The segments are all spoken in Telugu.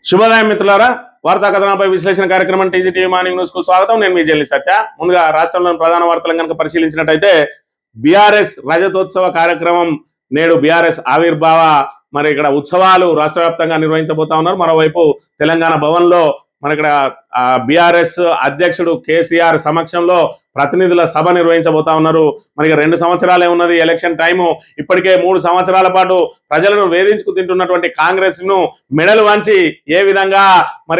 శుభోదయం మిత్రులారా, వార్తా కథనాలపై విశ్లేషణ కార్యక్రమం టీజీటీవీ మార్నింగ్ న్యూస్ కు స్వాగతం. నేను మీ జల్లి సత్య. ముందుగా రాష్ట్రంలోని ప్రధాన వార్తలను కనుక పరిశీలించినట్టయితే బీఆర్ఎస్ రజతోత్సవ కార్యక్రమం నేడు బీఆర్ఎస్ ఆవిర్భావ ఇక్కడ ఉత్సవాలు రాష్ట్ర వ్యాప్తంగా నిర్వహించబోతా ఉన్నారు. మరోవైపు తెలంగాణ భవన్లో ఇక్కడ బీఆర్ఎస్ అధ్యక్షుడు కేసీఆర్ సమక్షంలో ప్రతినిధుల సభ నిర్వహించబోతా ఉన్నారు. మనకి 2 సంవత్సరాలే ఉన్నది ఎలక్షన్ టైము. ఇప్పటికే 3 సంవత్సరాల పాటు ప్రజలను వేధించుకు తింటున్నటువంటి కాంగ్రెస్ ను మెడలు వంచి ఏ విధంగా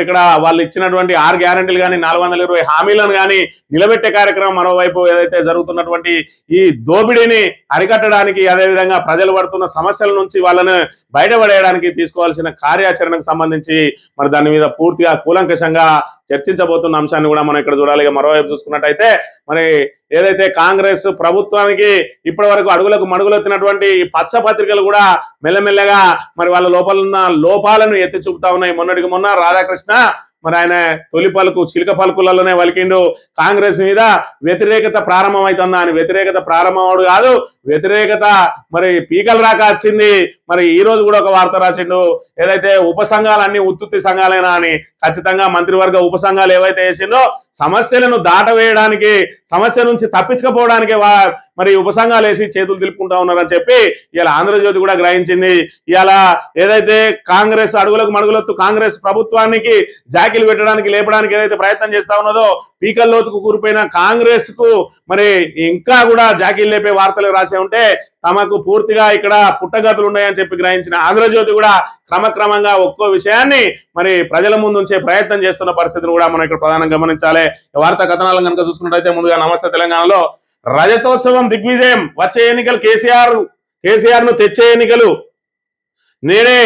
ఇక్కడ వాళ్ళు ఇచ్చినటువంటి 6 గ్యారెంటీలు కానీ 420 హామీలను కానీ నిలబెట్టే కార్యక్రమం, మరోవైపు ఏదైతే జరుగుతున్నటువంటి ఈ దోపిడీని అరికట్టడానికి, అదేవిధంగా ప్రజలు పడుతున్న సమస్యల నుంచి వాళ్ళను బయటపడేయడానికి తీసుకోవాల్సిన కార్యాచరణకు సంబంధించి దాని మీద పూర్తిగా కూలంకషంగా చర్చించబోతున్న అంశాన్ని కూడా మనం ఇక్కడ చూడాలి. మరోవైపు చూసుకున్నట్టయితే ఏదైతే కాంగ్రెస్ ప్రభుత్వానికి ఇప్పటి వరకు అడుగులకు మడుగులెత్తినటువంటి పచ్చ పత్రికలు కూడా మెల్లమెల్లగా వాళ్ళ లోపల ఉన్న లోపాలను ఎత్తి చూపుతా ఉన్నాయి. మొన్నటికి మొన్న రాధాకృష్ణ ఆయన తొలి పలుకు చిలుక పలుకులలోనే వలికిండు, కాంగ్రెస్ మీద వ్యతిరేకత ప్రారంభమవుతుందా అని. వ్యతిరేకత ప్రారంభమవుడు కాదు, వ్యతిరేకత పీకలు రాక వచ్చింది. ఈ రోజు కూడా ఒక వార్త రాసిండు, ఏదైతే ఉపసంఘాలన్నీ ఉత్తుత్తి సంఘాలేనా అని. ఖచ్చితంగా మంత్రివర్గ ఉపసంఘాలు ఏవైతే వేసిందో సమస్యలను దాటవేయడానికి, సమస్య నుంచి తప్పించకపోవడానికి ఉపసంఘాలు వేసి చేతులు తిలుపుకుంటా ఉన్నారని చెప్పి ఇలా ఆంధ్రజ్యోతి కూడా గ్రహించింది. ఇలా ఏదైతే కాంగ్రెస్ అడుగులకు మడుగులొత్తు కాంగ్రెస్ ప్రభుత్వానికి జాకీలు పెట్టడానికి, లేపడానికి ఏదైతే ప్రయత్నం చేస్తా ఉన్నదో, పీకల్లోతుకు కూరిపోయిన కాంగ్రెస్ కు ఇంకా కూడా జాకీలు లేపే వార్తలు రాసే ఉంటే తమకు పూర్తిగా ఇక్కడ పుట్టగతులు ఉన్నాయని చెప్పి గ్రహించిన ఆంధ్రజ్యోతి కూడా క్రమక్రమంగా ఒక్కో విషయాన్ని ప్రజల ముందు ఉంచే ప్రయత్నం చేస్తున్న పరిస్థితిని కూడా మనం ఇక్కడ ప్రధానంగా గమనించాలి. వార్తా కథనాలను కనుక చూసుకున్నట్టయితే ముందుగా నమస్తే తెలంగాణలో రజతోత్సవం దిగ్విజయం, వచ్చే ఎన్నికలు కేసీఆర్ ను తెచ్చే ఎన్నికలు, నేనే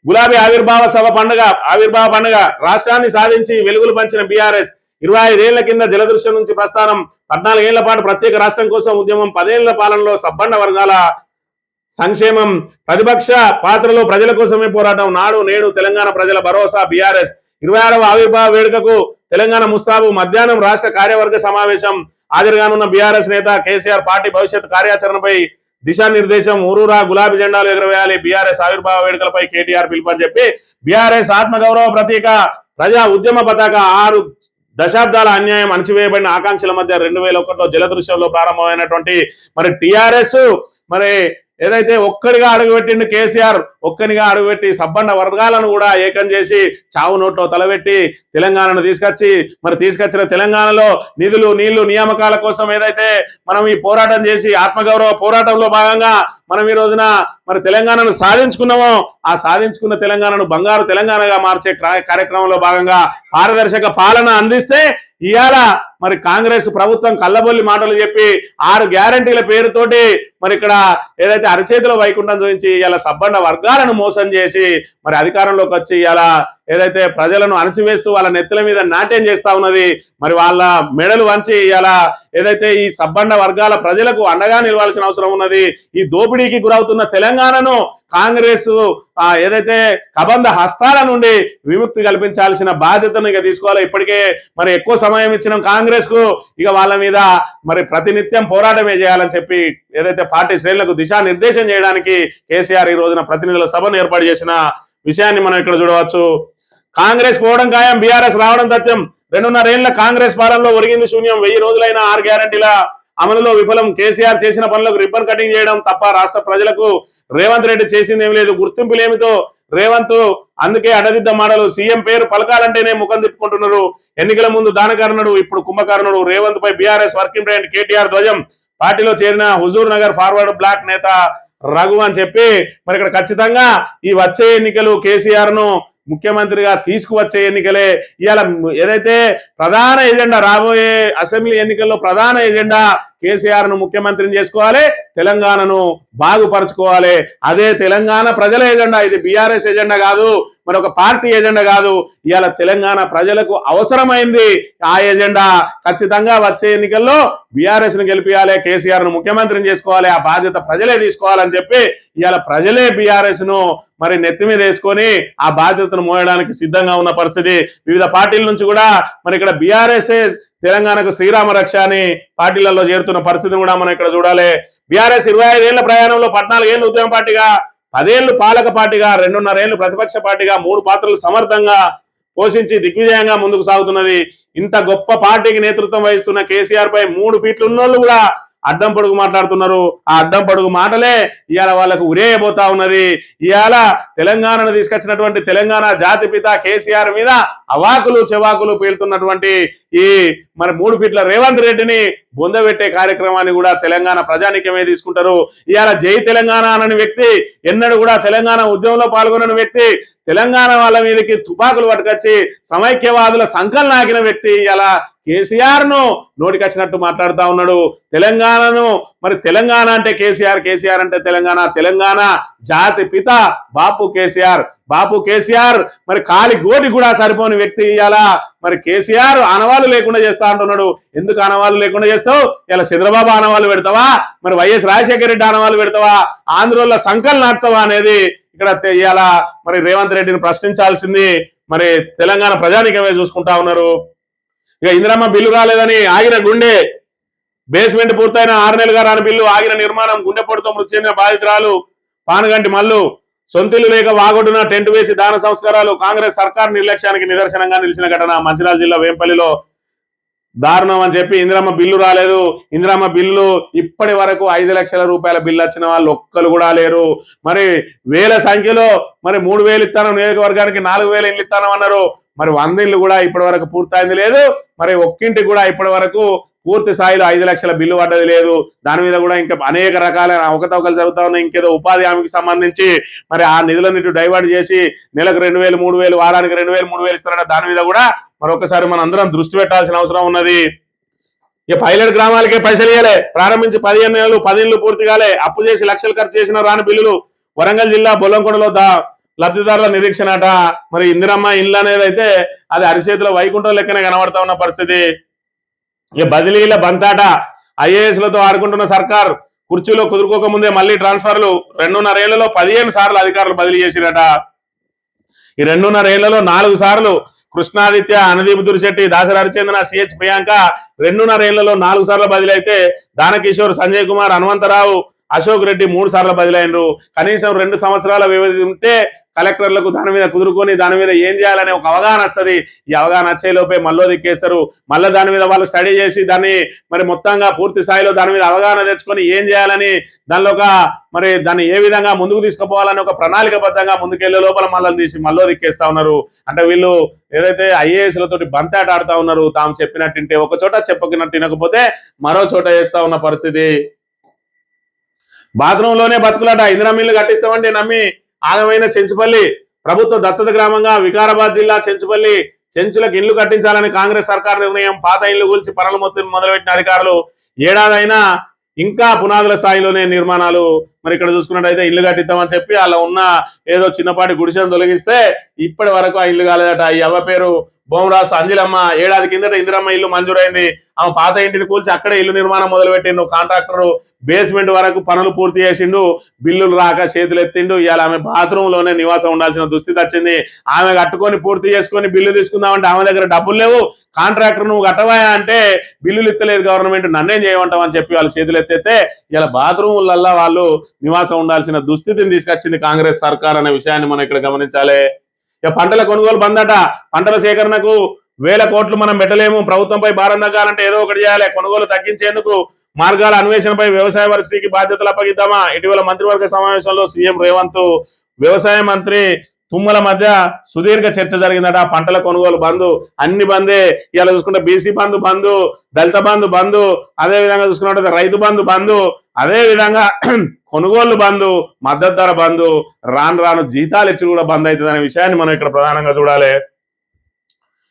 గులాబీ ఆవిర్భావ పండుగ రాష్ట్రాన్ని సాధించి వెలుగులు పంచిన బీఆర్ఎస్ 25 ఏళ్ల కింద జలదృశ్యం నుంచి ప్రస్థానం, 14 ఏళ్ల పాటు ప్రత్యేక రాష్ట్రం కోసం ఉద్యమం, 10 ఏళ్ల పాలనలో సబ్బండ వర్గాల సంక్షేమం, ప్రతిపక్ష పాత్రలో ప్రజల కోసమే పోరాటం, నాడు నేడు తెలంగాణ ప్రజల భరోసా బీఆర్ఎస్, 26వ ఆవిర్భావ వేడుకకు తెలంగాణ ముస్తాబు, మధ్యాహ్నం రాష్ట్ర కార్యవర్గ సమావేశం, హాజరుగానున్న బీఆర్ఎస్ నేత కేసీఆర్, పార్టీ భవిష్యత్ కార్యాచరణపై దిశానిర్దేశం, ఊరూరా గులాబీ జెండాలు ఎగురవేయాలి, బీఆర్ఎస్ ఆవిర్భావ వేడుకలపై కేటీఆర్ పిలుపని చెప్పి బీఆర్ఎస్ ఆత్మగౌరవ ప్రతీక, ప్రజా ఉద్యమ పతాక, 6 దశాబ్దాల అన్యాయం, అణచివేయబడిన ఆకాంక్షల మధ్య 2001లో జలదృశ్యంలో ప్రారంభమైనటువంటి టిఆర్ఎస్ ఏదైతే ఒక్కడిగా అడుగుపెట్టిండు కేసీఆర్, ఒక్కనిగా అడుగుపెట్టి సబ్బండ వర్గాలను కూడా ఏకం చేసి చావు నోట్లో తలబెట్టి తెలంగాణను తీసుకొచ్చిన తెలంగాణలో నిధులు, నీళ్లు, నియామకాల కోసం ఏదైతే మనం ఈ పోరాటం చేసి ఆత్మగౌరవ పోరాటంలో భాగంగా మనం ఈ రోజున తెలంగాణను సాధించుకున్నామో, ఆ సాధించుకున్న తెలంగాణను బంగారు తెలంగాణగా మార్చే కార్యక్రమంలో భాగంగా పారదర్శక పాలన అందిస్తే ఇవాళ కాంగ్రెస్ ప్రభుత్వం కళ్ళబొల్లి మాటలు చెప్పి 6 గ్యారంటీల పేరుతోటి ఇక్కడ ఏదైతే అరచేతిలో వైకుంఠం చూపించి ఇలా సబ్బండ వర్గాలను మోసం చేసి అధికారంలోకి వచ్చి ఇలా ఏదైతే ప్రజలను అణచివేస్తూ వాళ్ళ నెత్తుల మీద నాట్యం చేస్తా ఉన్నది. వాళ్ళ మెడలు వంచి ఇలా ఏదైతే ఈ సబ్బండ వర్గాల ప్రజలకు అండగా నిలవాల్సిన అవసరం ఉన్నది. ఈ దోపిడీకి గురవుతున్న తెలంగాణను కాంగ్రెస్ ఏదైతే కబంధ హస్తాల నుండి విముక్తి కల్పించాల్సిన బాధ్యతను ఇక తీసుకోవాలి. ఇప్పటికే ఎక్కువ సమయం ఇచ్చిన కాంగ్రెస్ కు ఇక వాళ్ళ మీద ప్రతినిత్యం పోరాటమే చేయాలని చెప్పి ఏదైతే పార్టీ శ్రేణులకు దిశానిర్దేశం చేయడానికి కేసీఆర్ ఈ రోజున ప్రతినిధుల సభను ఏర్పాటు చేసిన విషయాన్ని మనం ఇక్కడ చూడవచ్చు. కాంగ్రెస్ పోవడం ఖాయం, బీఆర్ఎస్ రావడం తథ్యం, 2.5 ఏళ్ల కాంగ్రెస్ పాలనలో ఒరిగింది శూన్యం, 1000 రోజులైన 6 గ్యారంటీల అమలులో విఫలం, కేసీఆర్ చేసిన పనులకు రిబ్బన్ కటింగ్ చేయడం తప్ప రాష్ట్ర ప్రజలకు రేవంత్ రెడ్డి చేసింది ఏమి లేదు, గుర్తింపులేమితో రేవంత్ అందుకే అడదిద్ద మాటలు, సీఎం పేరు పలకాలంటేనే ముఖం తిప్పుకుంటున్నారు, ఎన్నికల ముందు దానకారణుడు ఇప్పుడు కుంభకారణుడు, రేవంత్ పై బీఆర్ఎస్ వర్కింగ్ ప్రెసిడెంట్ కేటీఆర్ ధ్వజం, పార్టీలో చేరిన హుజూర్ నగర్ ఫార్వర్డ్ బ్లాక్ నేత రఘు అని చెప్పి ఇక్కడ ఖచ్చితంగా ఈ వచ్చే ఎన్నికలు కేసీఆర్ ను ముఖ్యమంత్రిగా తీసుకువచ్చే ఎన్నికలే. ఇవాళ ఏదైతే ప్రధాన ఎజెండా, రాబోయే అసెంబ్లీ ఎన్నికల్లో ప్రధాన ఎజెండా కేసీఆర్ ను ముఖ్యమంత్రిని చేసుకోవాలి, తెలంగాణను బాగుపరచుకోవాలి. అదే తెలంగాణ ప్రజల ఎజెండా. ఇది బీఆర్ఎస్ ఎజెండా కాదు, మరొక పార్టీ ఎజెండా కాదు. ఇవాళ తెలంగాణ ప్రజలకు అవసరమైంది ఆ ఎజెండా. ఖచ్చితంగా వచ్చే ఎన్నికల్లో బీఆర్ఎస్ ను గెలిపియాలి, కేసీఆర్ ను ముఖ్యమంత్రిని చేసుకోవాలి, ఆ బాధ్యత ప్రజలే తీసుకోవాలని చెప్పి ఇవాళ ప్రజలే బీఆర్ఎస్ ను నెత్తి మీద వేసుకొని ఆ బాధ్యతను మోయడానికి సిద్ధంగా ఉన్న పరిస్థితి. వివిధ పార్టీల నుంచి కూడా ఇక్కడ బీఆర్ఎస్ తెలంగాణకు శ్రీరామ రక్ష అని పార్టీలలో చేరుతున్న పరిస్థితిని కూడా మనం ఇక్కడ చూడాలి. బీఆర్ఎస్ 25 ఏళ్ల ప్రయాణంలో 14 ఏళ్ల ఉద్యమ పార్టీగా 10 ఏళ్లు పాలక పార్టీగా 2.5 ఏళ్లు ప్రతిపక్ష పార్టీగా 3 పాత్రలు సమర్థంగా పోషించి దిగ్విజయంగా ముందుకు సాగుతున్నది. ఇంత గొప్ప పార్టీకి నేతృత్వం వహిస్తున్న కేసీఆర్ పై 3 ఫీట్లు ఉన్నోళ్ళు కూడా అడ్డం పొడుగు మాట్లాడుతున్నారు. ఆ అడ్డం పొడుగు మాటలే ఇవాళ వాళ్ళకు ఉరేయబోతా ఉన్నది. ఇవాళ తెలంగాణను తీసుకొచ్చినటువంటి తెలంగాణ జాతిపిత కేసీఆర్ మీద అవాకులు చెవాకులు పేలుతున్నటువంటి ఈ మరి 3 ఫీట్ల రేవంత్ రెడ్డిని బొందబెట్టే కార్యక్రమాన్ని కూడా తెలంగాణ ప్రజానికమే తీసుకుంటారు. ఇవాళ జై తెలంగాణ అనే వ్యక్తి ఎన్నడూ కూడా తెలంగాణ ఉద్యమంలో పాల్గొన్న వ్యక్తి, తెలంగాణ వాళ్ళ మీదకి తుపాకులు పట్టుకొచ్చి సమైక్యవాదుల సంకల్ నాకిన వ్యక్తి ఇలా కేసీఆర్ ను నోటికొచ్చినట్టు మాట్లాడుతా ఉన్నాడు. తెలంగాణను మరి తెలంగాణ అంటే కేసీఆర్, కేసీఆర్ అంటే తెలంగాణ, తెలంగాణ జాతి పిత బాపు కేసీఆర్. బాపు కేసీఆర్ మరి కాలి గోటి కూడా సరిపోని వ్యక్తి ఇలా మరి కేసీఆర్ ఆనవాళ్ళు లేకుండా చేస్తా అంటున్నాడు. ఎందుకు ఆనవాళ్ళు లేకుండా చేస్తావు? ఇలా చంద్రబాబు ఆనవాళ్ళు పెడతావా? మరి వైఎస్ రాజశేఖర రెడ్డి ఆనవాళ్ళు పెడతావా? ఆంధ్రోళ్ళ సంకల్ నాటుతావా అనేది ఇక్కడ ఇలా మరి రేవంత్ రెడ్డిని ప్రశ్నించాల్సింది మరి తెలంగాణ ప్రజానికమే చూసుకుంటా ఉన్నారు. ఇక ఇందిరమ్మ బిల్లు రాలేదని ఆగిన గుండె, బేస్మెంట్ పూర్తయిన 6 నెలలుగా రాని బిల్లు, ఆగిన నిర్మాణం, గుండెపోటుతో మృతి చెందిన బాధితురాలు పానుగంటి మల్లు, సొంతిల్లు లేక వాగొడ్డున టెంట్ వేసి దాన సంస్కారాలు, కాంగ్రెస్ సర్కార్ నిర్లక్ష్యానికి నిదర్శనంగా నిలిచిన ఘటన మంచిర్యాల జిల్లా వేంపల్లిలో దారుణం అని చెప్పి ఇందిరమ్మ బిల్లు రాలేదు. ఇందిరమ్మ బిల్లు ఇప్పటి వరకు 5 లక్షల రూపాయల బిల్లు వచ్చిన వాళ్ళు ఒక్కరు కూడా లేరు. మరి వేల సంఖ్యలో మరి 3,000 ఇస్తాను, నియోజకవర్గానికి 4,000 ఇళ్ళు ఇస్తాను అన్నారు. మరి 100 ఇళ్ళు కూడా ఇప్పటి వరకు పూర్తయింది లేదు. మరి ఒక్కింటికి కూడా ఇప్పటి వరకు పూర్తి స్థాయిలో 5 లక్షల బిల్లు పడ్డది లేదు. దాని మీద కూడా ఇంకా అనేక రకాలైన అవకతవకలు జరుగుతా ఉన్నాయి. ఇంకేదో ఉపాధి హామీకి సంబంధించి మరి ఆ నిధులన్నిటి డైవర్ట్ చేసి నెలకు 2,000, 3,000, వారానికి 2,000, 3,000 ఇస్తారట. దాని మీద కూడా మరొకసారి మనం అందరం దృష్టి పెట్టాల్సిన అవసరం ఉన్నది. ఇక పైలట్ గ్రామాలకే పైసలు ఇవ్వలే, ప్రారంభించి 15 నెలలు 10 ఇళ్ళు పూర్తి కాలే, అప్పు చేసి లక్షలు ఖర్చు చేసిన రాని బిల్లులు. వరంగల్ జిల్లా బొల్లంకొండలో లబ్ధిదారుల నిరీక్షణట. మరి ఇందిరమ్మ ఇల్లు అనేది అయితే అది అరిచేతిలో వైకుంఠం లెక్కనే కనబడతా ఉన్న పరిస్థితి. ఇక బదిలీల బంతాట, ఐఏఎస్లతో ఆడుకుంటున్న సర్కార్, కుర్చీలో కుదురుకోకముందే మళ్ళీ ట్రాన్స్ఫర్లు. 2.5 ఏళ్లలో 15 సార్లు అధికారులు బదిలీ చేసిరట. ఈ 2.5 ఏళ్లలో 4 సార్లు కృష్ణాదిత్య, అనదీప్ దురిశెట్టి, దాసరి హరిచందన, సిహెచ్ ప్రియాంక 2.5 ఏళ్లలో 4 సార్లు బదిలీ అయితే దానకిషోర్, సంజయ్ కుమార్, హనుమంతరావు, అశోక్ రెడ్డి 3 సార్లు బదిలైనరు. కనీసం 2 సంవత్సరాల వ్యవధి ఉంటే కలెక్టర్లకు దాని మీద కుదురుకొని దాని మీద ఏం చేయాలనే ఒక అవగాహన వస్తుంది. ఈ అవగాహన వచ్చేలోపే మళ్ళీ దిక్కేస్తారు. మళ్ళీ దాని మీద వాళ్ళు స్టడీ చేసి దాన్ని మరి మొత్తంగా పూర్తి స్థాయిలో దాని మీద అవగాహన తెచ్చుకొని ఏం చేయాలని దానిలో ఒక మరి దాన్ని ఏ విధంగా ముందుకు తీసుకుపోవాలని ఒక ప్రణాళికబద్ధంగా ముందుకెళ్లే లోపల మళ్ళీ తీసి మళ్ళీ దిక్కేస్తా ఉన్నారు. అంటే వీళ్ళు ఏదైతే ఐఏఎస్లతోటి బంతాట ఆడుతా ఉన్నారు. తాము చెప్పినట్టుంటే ఒక చోట, చెప్పకినట్టు వినకపోతే మరో చోట చేస్తా ఉన్న పరిస్థితి. బాత్రూంలోనే బతుకులాట, ఇందిరమ్మ ఇల్లు కట్టిస్తామంటే నమ్మి ఆగమైన చెంచుపల్లి. ప్రభుత్వ దత్తత గ్రామంగా వికారాబాద్ జిల్లా చెంచుపల్లి చెంచులకు ఇళ్లు కట్టించాలని కాంగ్రెస్ సర్కార్ నిర్ణయం. పాత ఇళ్లు కూల్చి పనులు మొదలుపెట్టిన అధికారులు. ఏడాదైనా ఇంకా పునాదుల స్థాయిలోనే నిర్మాణాలు. మరి ఇక్కడ చూసుకున్నట్టయితే ఇల్లు కట్టిద్దామని చెప్పి అలా ఉన్న ఏదో చిన్నపాటి గుడిసెను తొలగిస్తే ఇప్పటి వరకు ఆ ఇల్లు కాలేదట. ఈ అవ్వ పేరు బోమరాసు అంజిలమ్మ. ఏడాది కిందట ఇందిరమ్మ ఇల్లు మంజూరైంది. ఆమె పాత ఇంటిని కూల్చి అక్కడే ఇల్లు నిర్మాణం మొదలుపెట్టిండు. కాంట్రాక్టర్ బేస్మెంట్ వరకు పనులు పూర్తి చేసిండు. బిల్లులు రాక చేతులు ఎత్తిండు. ఇవాళ ఆమె బాత్రూంలోనే నివాసం ఉండాల్సిన దుస్థితి వచ్చింది. ఆమె కట్టుకొని పూర్తి చేసుకొని బిల్లు తీసుకుందామంటే ఆమె దగ్గర డబ్బులు లేవు. కాంట్రాక్టర్ నువ్వు కట్టవా అంటే బిల్లులు ఇస్తలేదు గవర్నమెంట్, నన్నేం చేయమంటావు అని చెప్పి వాళ్ళు చేతులు ఎత్తేస్తే ఇలా బాత్రూములల్లా వాళ్ళు నివాసం ఉండాల్సిన దుస్థితిని తీసుకొచ్చింది కాంగ్రెస్ సర్కార్ అనే విషయాన్ని మనం ఇక్కడ గమనించాలి. ఇక పంటల కొనుగోలు బందట. పంటల సేకరణకు 1000 కోట్లు మనం పెట్టలేము. ప్రభుత్వంపై భారం తగ్గాలంటే ఏదో ఒకటి చేయాలి. కొనుగోలు తగ్గించేందుకు మార్గాల అన్వేషణపై వ్యవసాయ వర్సిటీకి బాధ్యతలు అప్పగిద్దామా? ఇటీవల మంత్రివర్గ సమావేశంలో సీఎం రేవంత్, వ్యవసాయ మంత్రి తుమ్మల మధ్య సుదీర్ఘ చర్చ జరిగిందట. పంటల కొనుగోలు బంధు, అన్ని బందే. ఇలా చూసుకుంటే బీసీ బంధు బంధు, దళిత బంధు బంధు, అదే విధంగా చూసుకున్నట్టు రైతు బంధు బంధు, అదే విధంగా కొనుగోళ్లు బంధు, మద్దతు ధర బంధు, రాను జీతాలు ఇచ్చి కూడా బంద్ అవుతుంది అనే విషయాన్ని మనం ఇక్కడ ప్రధానంగా చూడాలి.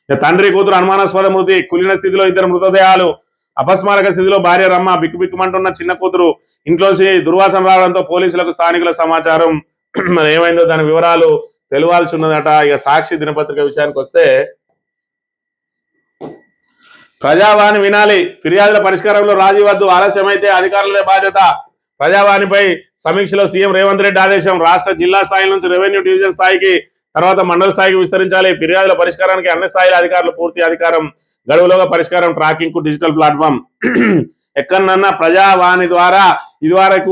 తండ్రి కూతురు అనుమానాస్పద మృతి, కులిన స్థితిలో 2 మృతదేహాలు, అపస్మారక స్థితిలో భార్య రమ్మ, బిక్కుబిక్కుమంటున్న చిన్న కూతురు. ఇంట్లోంచి దుర్వాసన రావడంతో పోలీసులకు స్థానికుల సమాచారం. మరి ఏమైందో దాని వివరాలు తెలియాల్సి ఉన్నదట. ఇక సాక్షి దినపత్రిక విషయానికి వస్తే, ప్రజావాణి వినాలి, ఫిర్యాదుల పరిష్కారంలో రాజీ వద్దు, ఆలస్యమైతే అధికారులదే బాధ్యత. ప్రజావాణిపై సమీక్షలో సీఎం రేవంత్ రెడ్డి ఆదేశం. రాష్ట్ర జిల్లా స్థాయి నుంచి రెవెన్యూ డివిజన్ స్థాయికి, తర్వాత మండల స్థాయికి విస్తరించాలి. ఫిర్యాదుల పరిష్కారానికి అన్ని స్థాయిల అధికారులు పూర్తి అధికారం. గడువులోగా పరిష్కారం, ట్రాకింగ్ కు డిజిటల్ ప్లాట్ఫామ్. ఎక్కడన్నా ప్రజావాణి ద్వారా ఇదివరకు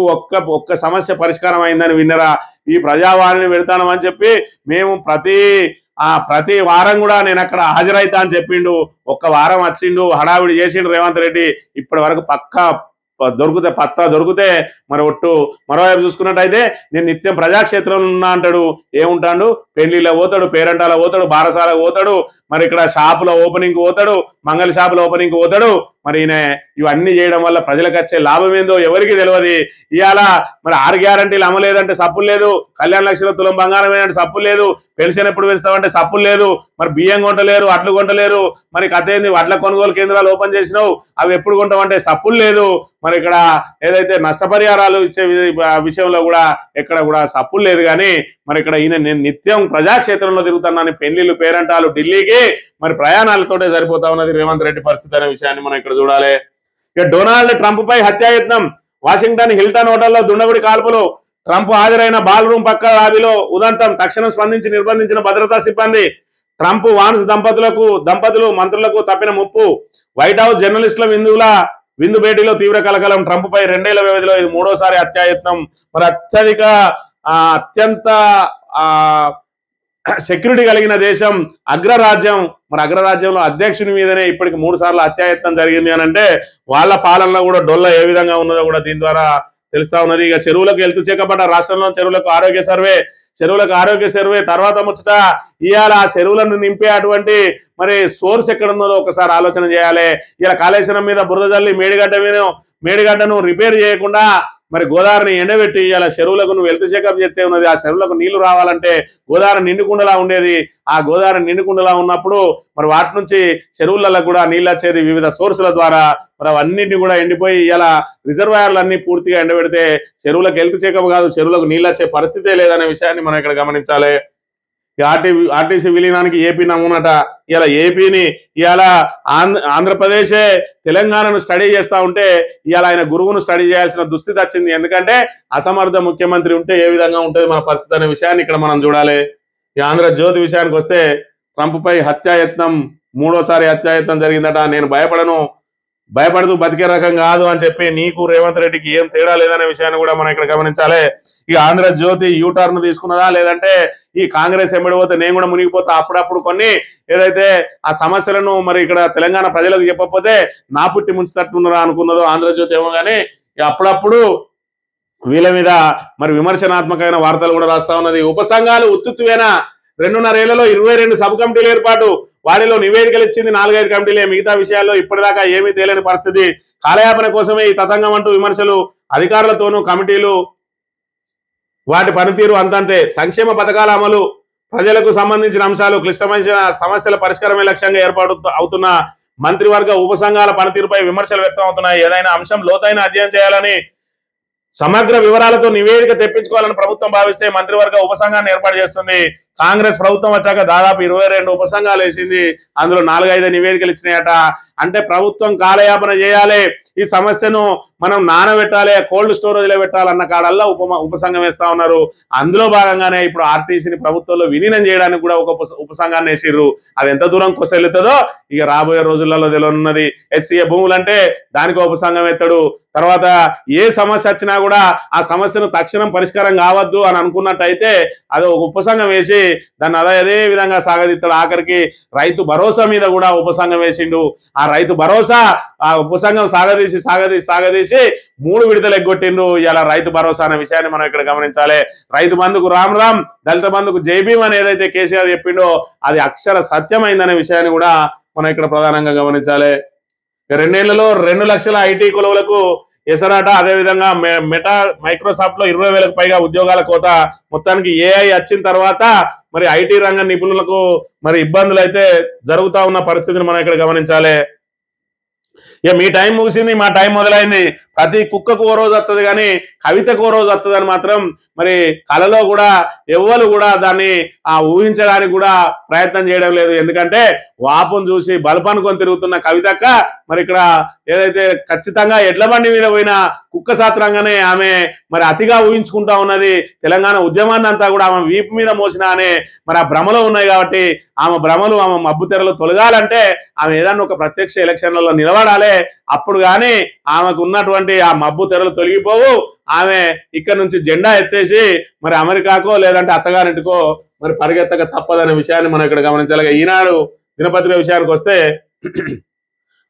ఒక్క సమస్య పరిష్కారం అయిందని విన్నరా? ఈ ప్రజావాణిని పెడతానమని చెప్పి మేము ప్రతి వారం కూడా నేను అక్కడ హాజరైతా అని చెప్పిండు. ఒక్క వారం వచ్చిండు, హడావిడి చేసిండు రేవంత్ రెడ్డి. ఇప్పటి వరకు పక్కా పత్తా దొరికితే మరి ఒట్టు. మరోవైపు చూసుకున్నట్టయితే నేను నిత్యం ప్రజాక్షేత్రంలో ఉన్నా అంటాడు. ఏముంటాడు? పెళ్లిలో పోతాడు, పేరంటాల పోతాడు, బారసాల పోతాడు, మరి ఇక్కడ షాపుల ఓపెనింగ్ పోతాడు, మంగళ షాపుల ఓపెనింగ్ పోతాడు. మరి ఈయన ఇవన్నీ చేయడం వల్ల ప్రజలకు వచ్చే లాభం ఏందో ఎవరికి తెలియదు. ఇవాళ మరి 6 గ్యారంటీలు అమలేదంటే సప్పులు లేదు, కళ్యాణ లక్ష్మిలో తులం బంగారం ఏంటంటే సప్పులు లేదు, పెన్షన్ ఎప్పుడు పెంచుతామంటే సప్పులు లేదు, మరి బియ్యం కొంటలేరు, అట్లు కొంటలేరు, మరి కథ ఏంది, వడ్ల కొనుగోలు కేంద్రాలు ఓపెన్ చేసినావు అవి ఎప్పుడు కొంటామంటే సప్పులు లేదు. మరి ఇక్కడ ఏదైతే నష్టపరిహారాలు ఇచ్చే విషయంలో కూడా ఎక్కడ కూడా సప్పులు లేదు. కానీ మరి ఇక్కడ ఈయన నేను నిత్యం ప్రజాక్షేత్రంలో తిరుగుతున్నాను, పెళ్లిళ్ళు పేరంటాలు ఢిల్లీకి మరి ప్రయాణాలతోటే సరిపోతా ఉన్నది రేవంత్ రెడ్డి పరిస్థితి అనే విషయాన్ని మనం ఇక్కడ చూడాలి. ఇక డొనాల్డ్ ట్రంప్ పై హత్యాయత్నం, వాషింగ్టన్ హిల్టన్ హోటల్లో దుండగుడి కాల్పులు, ట్రంప్ హాజరైన బాల్ రూమ్ పక్క లాబీలో ఉదంతం, తక్షణం స్పందించి నిర్బంధించిన భద్రతా సిబ్బంది. ట్రంప్ వాన్స్ దంపతులు మంత్రులకు తప్పిన ముప్పు, వైట్ హౌస్ జర్నలిస్టుల విందు భేటీలో తీవ్ర కలకలం, ట్రంప్ పై 2 ఏళ్ల వ్యవధిలో ఇది 3వసారి హత్యాయత్నం. మరి అత్యంత సెక్యూరిటీ కలిగిన దేశం, అగ్రరాజ్యం, మరి అగ్రరాజ్యంలో అధ్యక్షుని మీదనే ఇప్పటికి 3 సార్లు హత్యాయత్నం జరిగింది అని అంటే వాళ్ళ పాలనలో కూడా డొల్ల ఏ విధంగా ఉన్నదో కూడా దీని ద్వారా తెలుస్తా ఉన్నది. ఇక చెరువులకు హెల్త్ చెకప్ అట, రాష్ట్రంలో చెరువులకు ఆరోగ్య సర్వే తర్వాత ముచ్చట. ఇవాళ ఆ చెరువులను నింపే అటువంటి మరి సోర్స్ ఎక్కడ ఉన్నదో ఒకసారి ఆలోచన చేయాలి. ఇలా కాళేశ్వరం మీద బురద జల్లి మేడిగడ్డను రిపేర్ చేయకుండా మరి గోదావరిని ఎండబెట్టి ఇలా చెరువులకు నువ్వు హెల్త్ చెకప్ చేస్తే ఉన్నది. ఆ చెరువులకు నీళ్లు రావాలంటే గోదావరి నిండుకుండలా ఉండేది. ఆ గోదావరి నిండుకుండలా ఉన్నప్పుడు మరి వాటి నుంచి చెరువులలో కూడా నీళ్ళు వచ్చేది వివిధ సోర్సుల ద్వారా. మరి అవన్నింటినీ కూడా ఎండిపోయి ఇలా రిజర్వాయర్లన్నీ పూర్తిగా ఎండబెడితే చెరువులకు హెల్త్ చెకప్ కాదు, చెరువులకు నీళ్ళు వచ్చే పరిస్థితే లేదనే విషయాన్ని మనం ఇక్కడ గమనించాలి. ఆర్టీసీ విలీనానికి ఏపీ నమూనట. ఇలా ఏపీని ఇవాళ ఆంధ్రప్రదేశే తెలంగాణను స్టడీ చేస్తూ ఉంటే ఇవాళ ఆయన గురువును స్టడీ చేయాల్సిన దుస్థితి వచ్చింది. ఎందుకంటే అసమర్థ ముఖ్యమంత్రి ఉంటే ఏ విధంగా ఉంటుంది మన పరిస్థితి అనే విషయాన్ని ఇక్కడ మనం చూడాలి. ఈ ఆంధ్రజ్యోతి విషయానికి వస్తే ట్రంప్ పై హత్యాయత్నం, 3వసారి హత్యాయత్నం జరిగిందట. నేను భయపడుతూ బతికే రకం కాదు అని చెప్పి నీకు రేవంత్ రెడ్డికి ఏం తేడా లేదనే విషయాన్ని కూడా మనం ఇక్కడ గమనించాలి. ఈ ఆంధ్రజ్యోతి యూటర్న్ తీసుకున్నదా లేదంటే ఈ కాంగ్రెస్ ఎమ్మడిపోతే నేను కూడా మునిగిపోతా, అప్పుడప్పుడు కొన్ని ఏదైతే ఆ సమస్యలను మరి ఇక్కడ తెలంగాణ ప్రజలకు చెప్పకపోతే నా పుట్టి ముంచుతట్టున్నారా అనుకున్నదో ఆంధ్రజ్యోతి ఏమో. కానీ అప్పుడప్పుడు వీళ్ళ మీద మరి విమర్శనాత్మకమైన వార్తలు కూడా రాస్తా ఉన్నది. ఉపసంఘాలు ఉత్తుత్తువేనా, 2.5 ఏళ్లలో 22 సబ్ కమిటీలు ఏర్పాటు, వారిలో నివేదికలు ఇచ్చింది 4-5 కమిటీలే, మిగతా విషయాల్లో ఇప్పటిదాకా ఏమీ తేలని పరిస్థితి, కాలయాపన కోసమే ఈ తతంగం అంటూ విమర్శలు, అధికారులతోనూ కమిటీలు వాటి పనితీరు అంతంతే, సంక్షేమ పథకాల అమలు, ప్రజలకు సంబంధించిన అంశాలు, క్లిష్టమైన సమస్యల పరిష్కారమే లక్ష్యంగా ఏర్పాటు అవుతున్న మంత్రివర్గ ఉపసంఘాల పనితీరుపై విమర్శలు వ్యక్తం అవుతున్నాయి. ఏదైనా అంశం లోతైన అధ్యయనం చేయాలని, సమగ్ర వివరాలతో నివేదిక తెప్పించుకోవాలని ప్రభుత్వం భావిస్తే మంత్రివర్గ ఉపసంఘాన్ని ఏర్పాటు చేస్తుంది. కాంగ్రెస్ ప్రభుత్వం వచ్చాక దాదాపు 22 ఉపసంఘాలు వేసింది, అందులో 4-5 నివేదికలు ఇచ్చినాయట. అంటే ప్రభుత్వం కాలయాపన చేయాలి, ఈ సమస్యను మనం నానబెట్టాలి, కోల్డ్ స్టోరేజ్ లో పెట్టాలన్న కాడల్లా ఉపసంఘం వేస్తా ఉన్నారు. అందులో భాగంగానే ఇప్పుడు ఆర్టీసీని ప్రభుత్వంలో విలీనం చేయడానికి కూడా ఒక ఉపసంఘాన్ని వేసిర్రు. అది ఎంత దూరం కొసెల్లుతుందో ఇక రాబోయే రోజులలో తెలియనున్నది. హెచ్సిఏ భూములు అంటే దానికి ఉపసంఘం ఎత్తాడు. తర్వాత ఏ సమస్య వచ్చినా కూడా ఆ సమస్యను తక్షణం పరిష్కారం కావద్దు అని అనుకున్నట్టయితే అది ఒక ఉపసంఘం వేసి దాన్ని అదే విధంగా సాగదీస్తాడు. ఆఖరికి రైతు భరోసా మీద కూడా ఉపసంఘం వేసిండు. ఆ రైతు భరోసా ఆ ఉపసంఘం సాగదీసి 3 విడతలు ఎగ్గొట్టిండు. ఇలా రైతు భరోసా అనే విషయాన్ని మనం ఇక్కడ గమనించాలి. రైతు బంధుకు రామ్ రామ్, దళిత బంధుకు జై భీమ్ అని ఏదైతే కేసీఆర్ చెప్పిండో అది అక్షర సత్యమైందనే విషయాన్ని కూడా మనం ఇక్కడ ప్రధానంగా గమనించాలి. 2 ఏళ్లలో 2 లక్షల ఐటీ కొలువులకు ఎసరాట. అదేవిధంగా మైక్రోసాఫ్ట్ లో 20,000కు పైగా ఉద్యోగాల కోత. మొత్తానికి ఏఐ వచ్చిన తర్వాత మరి ఐటీ రంగ నిపుణులకు మరి ఇబ్బందులు అయితే జరుగుతూ ఉన్న పరిస్థితిని మనం ఇక్కడ గమనించాలి. ఇక మీ టైం ముగిసింది, మా టైం మొదలైంది. ప్రతి కుక్కకు ఓ రోజు వస్తుంది కానీ కవితకు ఓ రోజు వస్తుందని మాత్రం మరి కళలో కూడా ఎవ్వరు కూడా దాన్ని ఊహించడానికి కూడా ప్రయత్నం చేయడం లేదు. ఎందుకంటే వాపును చూసి బలపనుకొని తిరుగుతున్న కవితక్క మరి ఇక్కడ ఏదైతే ఖచ్చితంగా ఎడ్ల బండి మీద పోయిన కుక్క సాత్రంగానే ఆమె మరి అతిగా ఊహించుకుంటా ఉన్నది. తెలంగాణ ఉద్యమాన్ని అంతా కూడా ఆమె వీపు మీద మోసిన అనే మరి ఆ భ్రమలో ఉన్నాయి. కాబట్టి ఆమె మబ్బు తెరలు తొలగాలంటే ఆమె ఏదన్నా ఒక ప్రత్యక్ష ఎలక్షన్లలో నిలబడాలి. అప్పుడు కానీ ఆమెకు ఉన్నటువంటి ఉన్నటువంటి ఆ మబ్బు తెరలు తొలగిపోవు. ఆమె ఇక్కడ నుంచి జెండా ఎత్తేసి మరి అమెరికాకో లేదంటే అత్తగారింటికో మరి పరిగెత్తక తప్పదనే విషయాన్ని మనం ఇక్కడ గమనించాలి. ఈనాడు దినపత్రిక విషయానికి వస్తే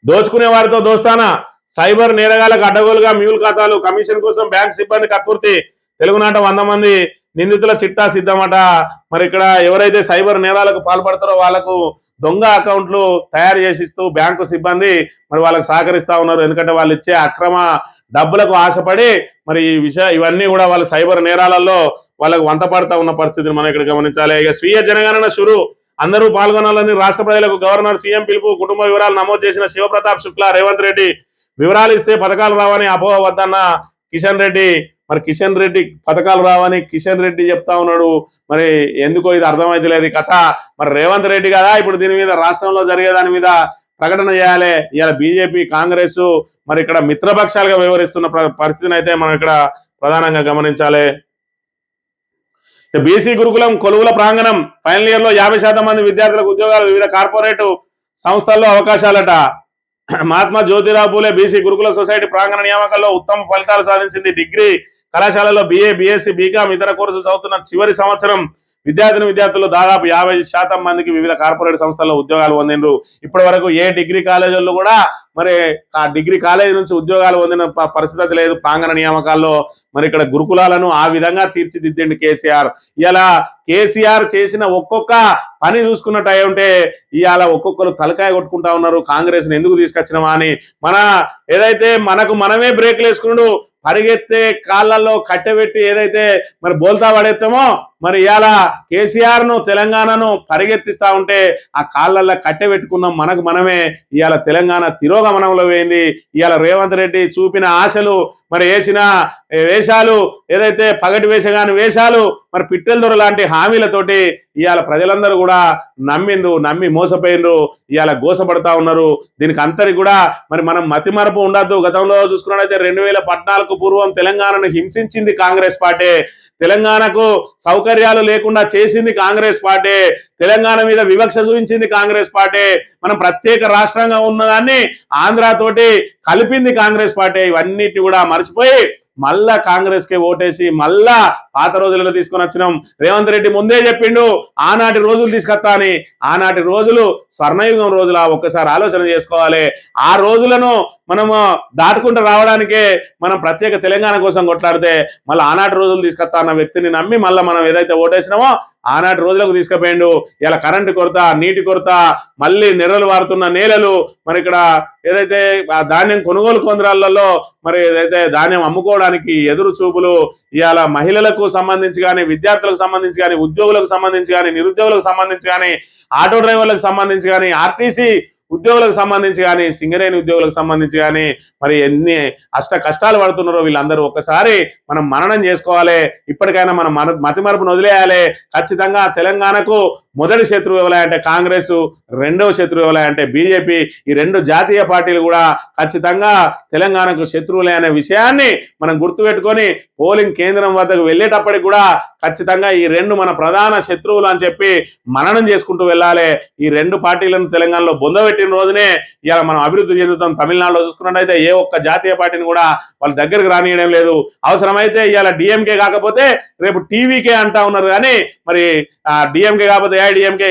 దోచుకునే వారితో దోస్తానా, సైబర్ నేరగాలకు అడ్డగోలుగా మ్యూల్ ఖాతాలు, కమిషన్ కోసం బ్యాంక్ సిబ్బంది కక్కుర్తి, తెలుగునాట 100 మంది నిందితుల చిట్టా సిద్ధమట. మరి ఇక్కడ ఎవరైతే సైబర్ నేరాలకు పాల్పడతారో వాళ్ళకు దొంగ అకౌంట్లు తయారు చేసిస్తూ బ్యాంకు సిబ్బంది మరి వాళ్ళకు సహకరిస్తా ఉన్నారు. ఎందుకంటే వాళ్ళు ఇచ్చే అక్రమ డబ్బులకు ఆశపడి మరి ఇవన్నీ కూడా వాళ్ళ సైబర్ నేరాలలో వాళ్ళకు వంత పడతా ఉన్న పరిస్థితిని మనం ఇక్కడ గమనించాలి. ఇక స్వీయ జనగణన షురు, అందరూ పాల్గొనాలని రాష్ట్ర ప్రజలకు గవర్నర్ సీఎం పిలుపు. కుటుంబ వివరాలు నమోదు చేసిన శివప్రతాప్ శుక్లా, రేవంత్ రెడ్డి వివరాలు ఇస్తే పథకాలు రావని అపోహ వద్దన్న కిషన్ రెడ్డి. మరి కిషన్ రెడ్డి పథకాలు రావని కిషన్ రెడ్డి చెప్తా ఉన్నాడు. మరి ఎందుకో ఇది అర్థమైతే లేదు కథ. మరి రేవంత్ రెడ్డి కదా ఇప్పుడు దీని మీద రాష్ట్రంలో జరిగే దాని మీద ప్రకటన చేయాలి. ఇవాళ బీజేపీ కాంగ్రెస్ మరి ఇక్కడ మిత్రపక్షాలుగా వ్యవహరిస్తున్న పరిస్థితిని అయితే మనం ఇక్కడ ప్రధానంగా గమనించాలి. బీసీ గురుకులం కొలువుల ప్రాంగణం, ఫైనల్ ఇయర్ లో 50% మంది విద్యార్థులకు ఉద్యోగాలు, వివిధ కార్పొరేట్ సంస్థల్లో అవకాశాలట. మహాత్మా జ్యోతిరావు పూలే బీసీ గురుకుల సొసైటీ ప్రాంగణ నియామకాల్లో ఉత్తమ ఫలితాలు సాధించింది. డిగ్రీ కళాశాలలో BA, BSc, BCom ఇతర కోర్సులు చదువుతున్న చివరి సంవత్సరం విద్యార్థులు దాదాపు 50% మందికి వివిధ కార్పొరేట్ సంస్థల్లో ఉద్యోగాలు పొందిండ్రు. ఇప్పటి వరకు ఏ డిగ్రీ కాలేజీల్లో కూడా మరి ఆ డిగ్రీ కాలేజీ నుంచి ఉద్యోగాలు పొందిన పరిస్థితి లేదు ప్రాంగణ నియామకాల్లో. మరి ఇక్కడ గురుకులాలను ఆ విధంగా తీర్చిదిద్దిండి కేసీఆర్. ఇలా కేసీఆర్ చేసిన ఒక్కొక్క పని చూసుకున్నట్టు అయి ఉంటే ఇవాళ ఒక్కొక్కరు తలకాయ కొట్టుకుంటా ఉన్నారు, కాంగ్రెస్ ని ఎందుకు తీసుకొచ్చినామా అని. ఏదైతే మనకు మనమే బ్రేక్లు వేసుకున్నాడు, పరిగెత్తే కాళ్ళల్లో కట్టెబెట్టి ఏదైతే మరి బోల్తా పడేస్తామో మరి ఇవాళ కేసీఆర్ ను తెలంగాణను పరిగెత్తిస్తా ఉంటే ఆ కాళ్ళల్లో కట్టెబెట్టుకున్నాం మనకు మనమే. ఇవాళ తెలంగాణ తిరోగమనంలో పోయింది. ఇవాళ రేవంత్ రెడ్డి చూపిన ఆశలు మరి వేసిన వేషాలు ఏదైతే పగటి వేషగాని వేషాలు మరి పిట్టెల దొర లాంటి హామీలతోటి ఇవాళ ప్రజలందరూ కూడా నమ్మి మోసపోయినరు, ఇవాళ గోసపడతా ఉన్నారు. దీనికి అంతరికి కూడా మరి మనం మతిమరపు ఉండద్దు. గతంలో చూసుకున్నట్లయితే 2014 పూర్వం తెలంగాణను హింసించింది కాంగ్రెస్ పార్టీ, తెలంగాణకు సౌకర్యాలు లేకుండా చేసింది కాంగ్రెస్ పార్టీ, తెలంగాణ మీద వివక్ష చూపించింది కాంగ్రెస్ పార్టీ, మనం ప్రత్యేక రాష్ట్రంగా ఉన్నదాన్ని ఆంధ్రతోటి కలిపింది కాంగ్రెస్ పార్టీ. ఇవన్నిటి కూడా మర్చిపోయి మళ్ళా కాంగ్రెస్ కి ఓటేసి మళ్ళా పాత రోజులలో తీసుకొని వచ్చినాం. రేవంత్ రెడ్డి ముందే చెప్పిండు ఆనాటి రోజులు తీసుకొస్తా అని. ఆనాటి రోజులు స్వర్ణయుగం రోజుల ఒక్కసారి ఆలోచన చేసుకోవాలి. ఆ రోజులను మనము దాటుకుంటూ రావడానికే మనం ప్రత్యేక తెలంగాణ కోసం కొట్లాడితే మళ్ళీ ఆనాటి రోజులు తీసుకొస్తా అన్న వ్యక్తిని నమ్మి మళ్ళీ మనం ఏదైతే ఓటేసినామో ఆనాటి రోజులకు తీసుకుపోయిండు. ఇలా కరెంటు కొరత, నీటి కొరత, మళ్ళీ నెర్రలు వారుతున్న నేలలు, మరి ఇక్కడ ఏదైతే ధాన్యం కొనుగోలు కేంద్రాలలో మరి ఏదైతే ధాన్యం అమ్ముకోవడానికి ఎదురు చూపులు, ఇవాళ మహిళలకు సంబంధించి కానీ, విద్యార్థులకు సంబంధించి కానీ, ఉద్యోగులకు సంబంధించి కానీ, నిరుద్యోగులకు సంబంధించి కానీ, ఆటో డ్రైవర్లకు సంబంధించి కానీ, ఆర్టీసీ ఉద్యోగులకు సంబంధించి కానీ, సింగరేణి ఉద్యోగులకు సంబంధించి కానీ మరి ఎన్ని కష్టాలు పడుతున్నారో వీళ్ళందరూ ఒక్కసారి మనం మననం చేసుకోవాలి. ఇప్పటికైనా మనం మతిమరుపును వదిలేయాలి. ఖచ్చితంగా తెలంగాణకు మొదటి శత్రువు ఎవరంటే కాంగ్రెస్, రెండవ శత్రువు ఎవరంటే బీజేపీ. ఈ రెండు జాతీయ పార్టీలు కూడా ఖచ్చితంగా తెలంగాణకు శత్రువులే అనే విషయాన్ని మనం గుర్తుపెట్టుకొని పోలింగ్ కేంద్రం వద్దకు వెళ్ళేటప్పటికి కూడా ఖచ్చితంగా ఈ రెండు మన ప్రధాన శత్రువులు అని చెప్పి మననం చేసుకుంటూ వెళ్ళాలి. ఈ రెండు పార్టీలను తెలంగాణలో బొందబెట్టిన రోజునే ఇవాళ మనం అభివృద్ధి చెందుతాం. తమిళనాడులో చూసుకున్నట్టయితే ఏ ఒక్క జాతీయ పార్టీని కూడా వాళ్ళ దగ్గరకు రానియడం లేదు. అవసరమైతే ఇవాళ డిఎంకే కాకపోతే రేపు టీవీకే అంటా ఉన్నారు. కానీ మరి డిఎంకే కాకపోతే ఏఐడిఎంకే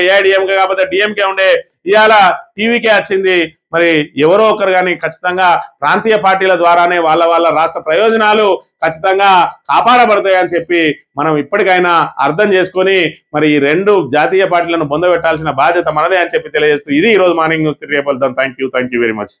కాకపోతే డిఎంకే ఉండే ఇవాళ టీవీకే వచ్చింది. మరి ఎవరో ఒకరు కానీ ఖచ్చితంగా ప్రాంతీయ పార్టీల ద్వారానే వాళ్ళ రాష్ట్ర ప్రయోజనాలు ఖచ్చితంగా కాపాడబడతాయని చెప్పి మనం ఇప్పటికైనా అర్థం చేసుకొని మరి ఈ రెండు జాతీయ పార్టీలను బొందబెట్టాల్సిన బాధ్యత మనదే అని చెప్పి తెలియజేస్తూ ఇది ఈ రోజు మార్నింగ్ న్యూస్. రేపు వెళ్దాం. Thank you very much.